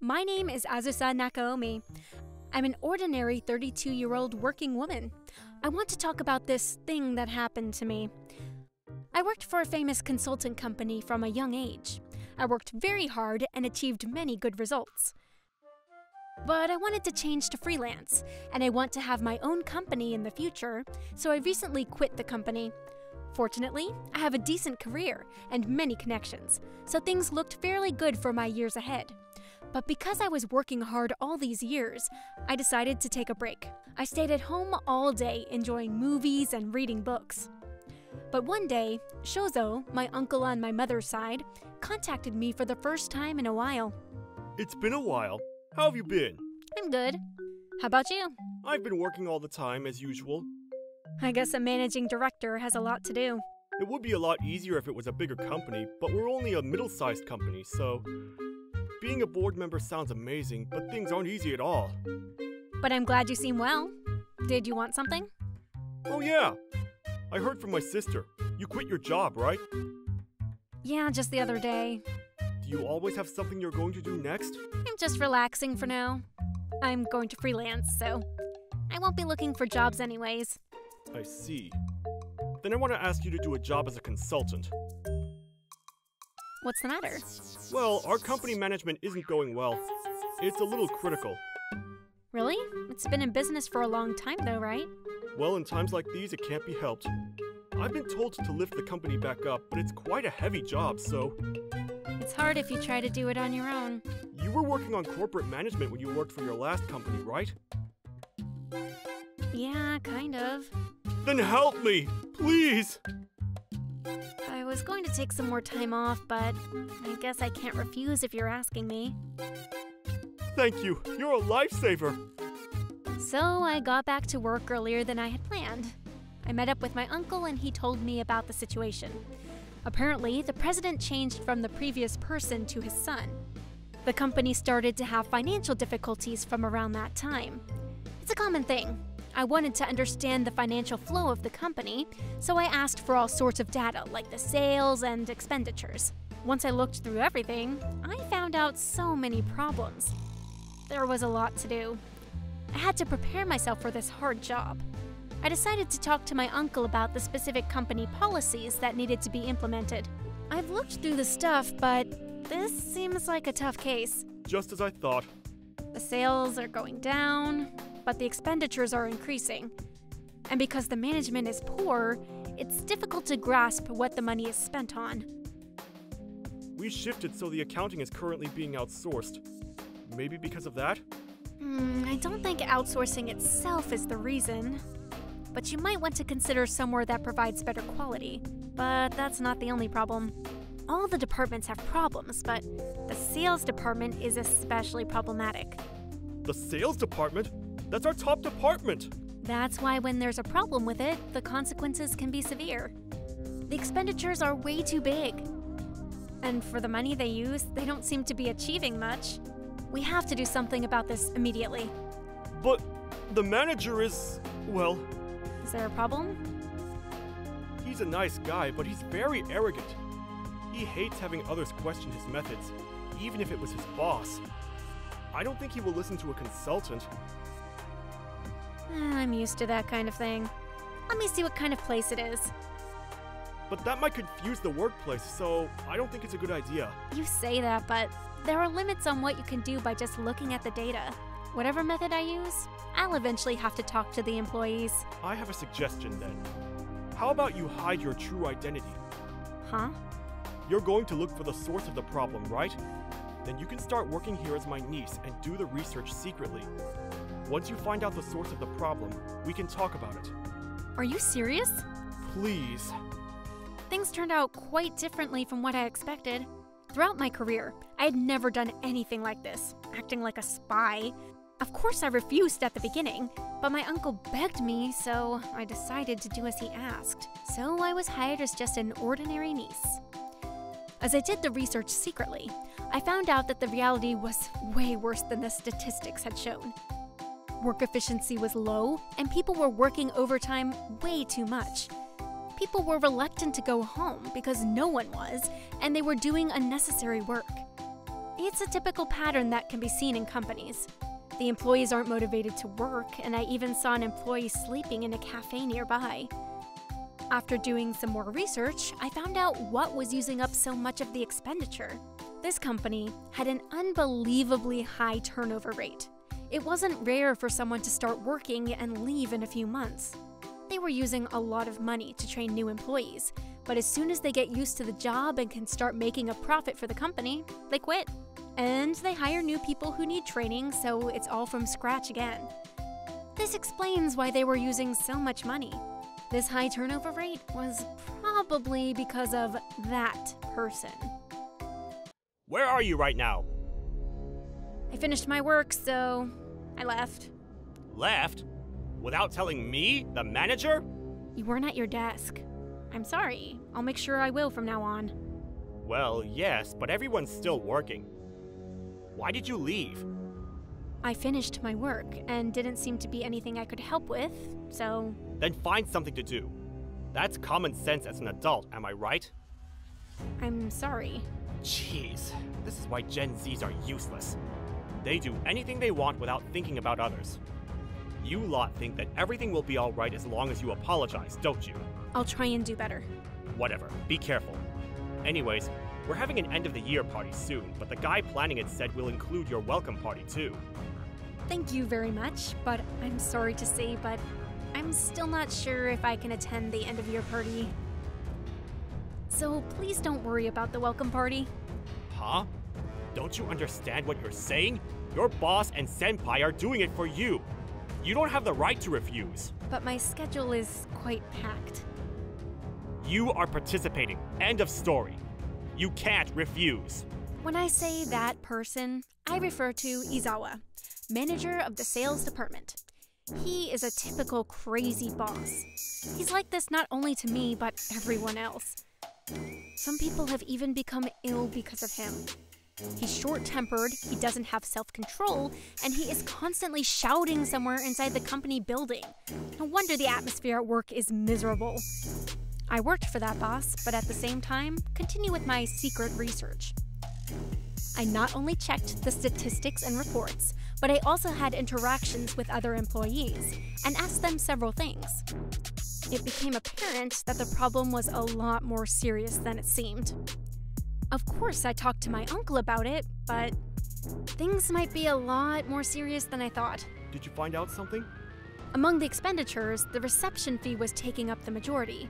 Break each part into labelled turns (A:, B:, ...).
A: My name is Azusa Naomi. I'm an ordinary 32-year-old working woman. I want to talk about this thing that happened to me. I worked for a famous consulting company from a young age. I worked very hard and achieved many good results. But I wanted to change to freelance, and I want to have my own company in the future, so I recently quit the company. Fortunately, I have a decent career and many connections, so things looked fairly good for my years ahead. But because I was working hard all these years, I decided to take a break. I stayed at home all day enjoying movies and reading books. But one day, Shozo, my uncle on my mother's side, contacted me for the first time in a while.
B: It's been a while. How have you been?
A: I'm good. How about you?
B: I've been working all the time, as usual.
A: I guess a managing director has a lot to do.
B: It would be a lot easier if it was a bigger company, but we're only a middle-sized company, so... Being a board member sounds amazing, but things aren't easy at all.
A: But I'm glad you seem well. Did you want something?
B: Oh yeah! I heard from my sister. You quit your job, right?
A: Yeah, just the other day.
B: Do you always have something you're going to do next?
A: I'm just relaxing for now. I'm going to freelance, so I won't be looking for jobs anyways.
B: I see. Then I want to ask you to do a job as a consultant.
A: What's the matter?
B: Well, our company management isn't going well. It's a little critical.
A: Really? It's been in business for a long time though, right?
B: Well, in times like these, it can't be helped. I've been told to lift the company back up, but it's quite a heavy job, so...
A: It's hard if you try to do it on your own.
B: You were working on corporate management when you worked for your last company, right?
A: Yeah, kind of.
B: Then help me! Please!
A: I was going to take some more time off, but I guess I can't refuse if you're asking me.
B: Thank you! You're a lifesaver!
A: So I got back to work earlier than I had planned. I met up with my uncle and he told me about the situation. Apparently, the president changed from the previous person to his son. The company started to have financial difficulties from around that time. It's a common thing. I wanted to understand the financial flow of the company, so I asked for all sorts of data like the sales and expenditures. Once I looked through everything, I found out so many problems. There was a lot to do. I had to prepare myself for this hard job. I decided to talk to my uncle about the specific company policies that needed to be implemented. I've looked through the stuff, but this seems like a tough case.
B: Just as I thought.
A: The sales are going down, but the expenditures are increasing. And because the management is poor, it's difficult to grasp what the money is spent on.
B: We shifted so the accounting is currently being outsourced. Maybe because of that?
A: I don't think outsourcing itself is the reason. But you might want to consider somewhere that provides better quality. But that's not the only problem. All the departments have problems, but the sales department is especially problematic.
B: The sales department? That's our top department!
A: That's why when there's a problem with it, the consequences can be severe. The expenditures are way too big. And for the money they use, they don't seem to be achieving much. We have to do something about this immediately.
B: But the manager is, well...
A: Is there a problem?
B: He's a nice guy, but he's very arrogant. He hates having others question his methods, even if it was his boss. I don't think he will listen to a consultant.
A: I'm used to that kind of thing. Let me see what kind of place it is.
B: But that might confuse the workplace, so I don't think it's a good idea.
A: You say that, but there are limits on what you can do by just looking at the data. Whatever method I use, I'll eventually have to talk to the employees.
B: I have a suggestion then. How about you hide your true identity?
A: Huh?
B: You're going to look for the source of the problem, right? Then you can start working here as my niece and do the research secretly. Once you find out the source of the problem, we can talk about it.
A: Are you serious?
B: Please.
A: Things turned out quite differently from what I expected. Throughout my career, I had never done anything like this, acting like a spy. Of course I refused at the beginning, but my uncle begged me, so I decided to do as he asked. So I was hired as just an ordinary niece. As I did the research secretly, I found out that the reality was way worse than the statistics had shown. Work efficiency was low, and people were working overtime way too much. People were reluctant to go home because no one was, and they were doing unnecessary work. It's a typical pattern that can be seen in companies. The employees aren't motivated to work, and I even saw an employee sleeping in a cafe nearby. After doing some more research, I found out what was using up so much of the expenditure. This company had an unbelievably high turnover rate. It wasn't rare for someone to start working and leave in a few months. They were using a lot of money to train new employees, but as soon as they get used to the job and can start making a profit for the company, they quit. And they hire new people who need training, so it's all from scratch again. This explains why they were using so much money. This high turnover rate was probably because of that person.
B: Where are you right now?
A: I finished my work, so I left.
B: Left? Without telling me, the manager?
A: You weren't at your desk. I'm sorry. I'll make sure I will from now on.
B: Well, yes, but everyone's still working. Why did you leave?
A: I finished my work, and didn't seem to be anything I could help with, so...
B: Then find something to do. That's common sense as an adult, am I right?
A: I'm sorry.
B: Jeez, this is why Gen Zs are useless. They do anything they want without thinking about others. You lot think that everything will be alright as long as you apologize, don't you?
A: I'll try and do better.
B: Whatever, be careful. Anyways, we're having an end-of-the-year party soon, but the guy planning it said we'll include your welcome party too.
A: Thank you very much, but I'm sorry to say, but I'm still not sure if I can attend the end-of-year party. So please don't worry about the welcome party.
B: Huh? Don't you understand what you're saying? Your boss and senpai are doing it for you. You don't have the right to refuse.
A: But my schedule is quite packed.
B: You are participating. End of story. You can't refuse.
A: When I say that person, I refer to Izawa, manager of the sales department. He is a typical crazy boss. He's like this not only to me, but everyone else. Some people have even become ill because of him. He's short-tempered, he doesn't have self-control, and he is constantly shouting somewhere inside the company building. No wonder the atmosphere at work is miserable. I worked for that boss, but at the same time, continue with my secret research. I not only checked the statistics and reports, but I also had interactions with other employees and asked them several things. It became apparent that the problem was a lot more serious than it seemed. Of course, I talked to my uncle about it, but things might be a lot more serious than I thought.
B: Did you find out something?
A: Among the expenditures, the reception fee was taking up the majority.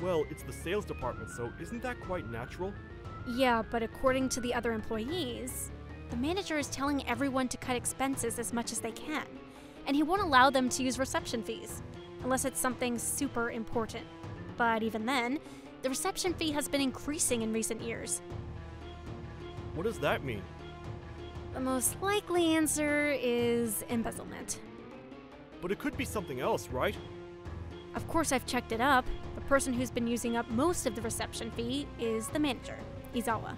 B: Well, it's the sales department, so isn't that quite natural?
A: Yeah, but according to the other employees, the manager is telling everyone to cut expenses as much as they can, and he won't allow them to use reception fees, unless it's something super important. But even then, the reception fee has been increasing in recent years.
B: What does that mean?
A: The most likely answer is embezzlement.
B: But it could be something else, right?
A: Of course, I've checked it up. The person who's been using up most of the reception fee is the manager, Izawa.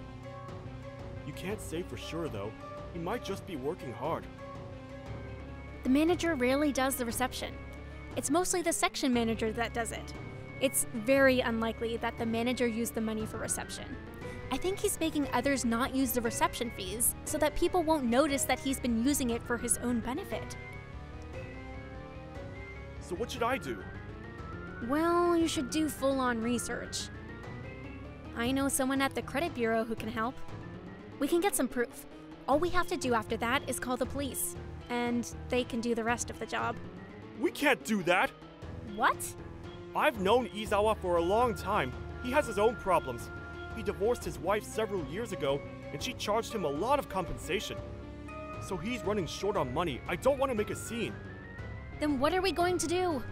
B: You can't say for sure, though. He might just be working hard.
A: The manager rarely does the reception. It's mostly the section manager that does it. It's very unlikely that the manager used the money for reception. I think he's making others not use the reception fees so that people won't notice that he's been using it for his own benefit.
B: So what should I do?
A: Well, you should do full-on research. I know someone at the credit bureau who can help. We can get some proof. All we have to do after that is call the police, and they can do the rest of the job.
B: We can't do that!
A: What?
B: I've known Izawa for a long time. He has his own problems. He divorced his wife several years ago, and she charged him a lot of compensation. So he's running short on money. I don't want to make a scene.
A: Then what are we going to do?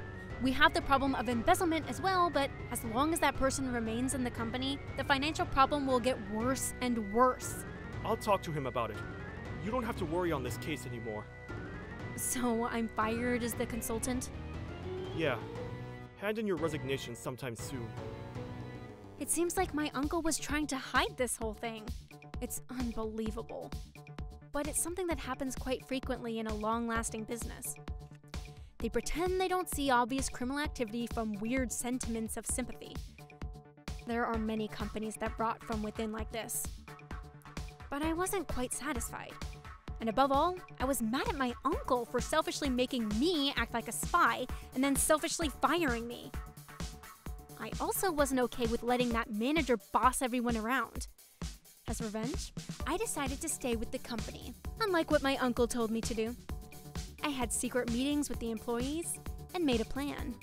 A: We have the problem of embezzlement as well, but as long as that person remains in the company, the financial problem will get worse and worse.
B: I'll talk to him about it. You don't have to worry on this case anymore.
A: So I'm fired as the consultant?
B: Yeah. Hand in your resignation sometime soon.
A: It seems like my uncle was trying to hide this whole thing. It's unbelievable. But it's something that happens quite frequently in a long-lasting business. They pretend they don't see obvious criminal activity from weird sentiments of sympathy. There are many companies that rot from within like this. but I wasn't quite satisfied. And above all, I was mad at my uncle for selfishly making me act like a spy and then selfishly firing me. I also wasn't okay with letting that manager boss everyone around. As revenge, I decided to stay with the company, unlike what my uncle told me to do. I had secret meetings with the employees and made a plan.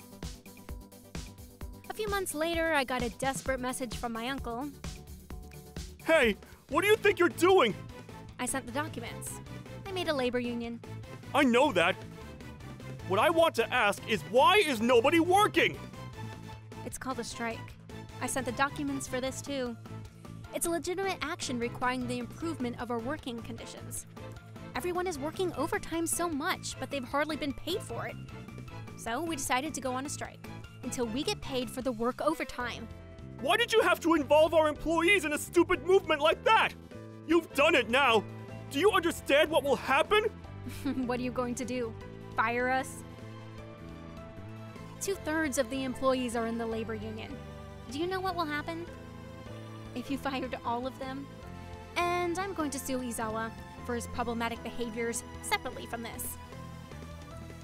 A: A few months later, I got a desperate message from my uncle.
B: Hey, what do you think you're doing?
A: I sent the documents. I made a labor union.
B: I know that. What I want to ask is why is nobody working?
A: It's called a strike. I sent the documents for this too. It's a legitimate action requiring the improvement of our working conditions. Everyone is working overtime so much, but they've hardly been paid for it. So we decided to go on a strike until we get paid for the work overtime.
B: Why did you have to involve our employees in a stupid movement like that? You've done it now. Do you understand what will happen?
A: What are you going to do? Fire us? 2/3 of the employees are in the labor union. Do you know what will happen if you fired all of them? And I'm going to sue Izawa for his problematic behaviors separately from this.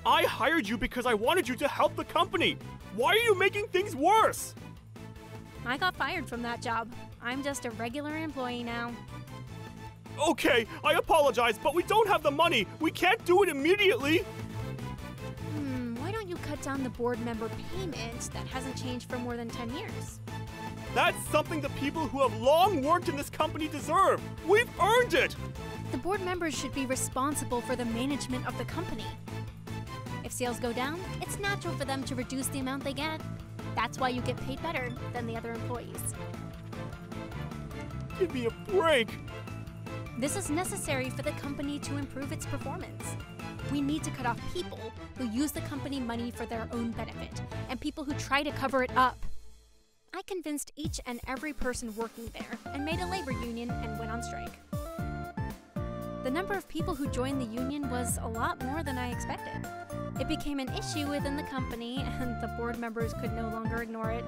B: I hired you because I wanted you to help the company. Why are you making things worse?
A: I got fired from that job. I'm just a regular employee now.
B: Okay, I apologize, but we don't have the money. We can't do it immediately.
A: Why don't you cut down the board member payment that hasn't changed for more than 10 years?
B: That's something the people who have long worked in this company deserve. We've earned it.
A: The board members should be responsible for the management of the company. If sales go down, it's natural for them to reduce the amount they get. That's why you get paid better than the other employees.
B: Give me a break.
A: This is necessary for the company to improve its performance. We need to cut off people who use the company money for their own benefit and people who try to cover it up. I convinced each and every person working there and made a labor union and went on strike. The number of people who joined the union was a lot more than I expected. It became an issue within the company and the board members could no longer ignore it.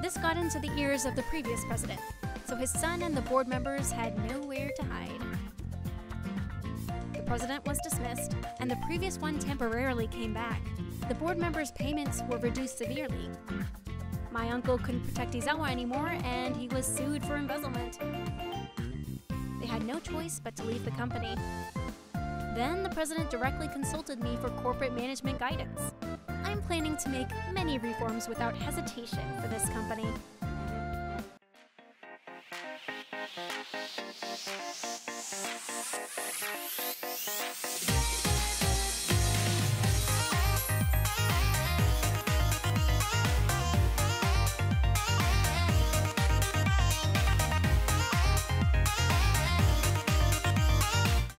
A: This got into the ears of the previous president, so his son and the board members had nowhere to hide. The president was dismissed, and the previous one temporarily came back. The board members' payments were reduced severely. My uncle couldn't protect Izawa anymore, and he was sued for embezzlement. They had no choice but to leave the company. Then the president directly consulted me for corporate management guidance. I'm planning to make many reforms without hesitation for this company.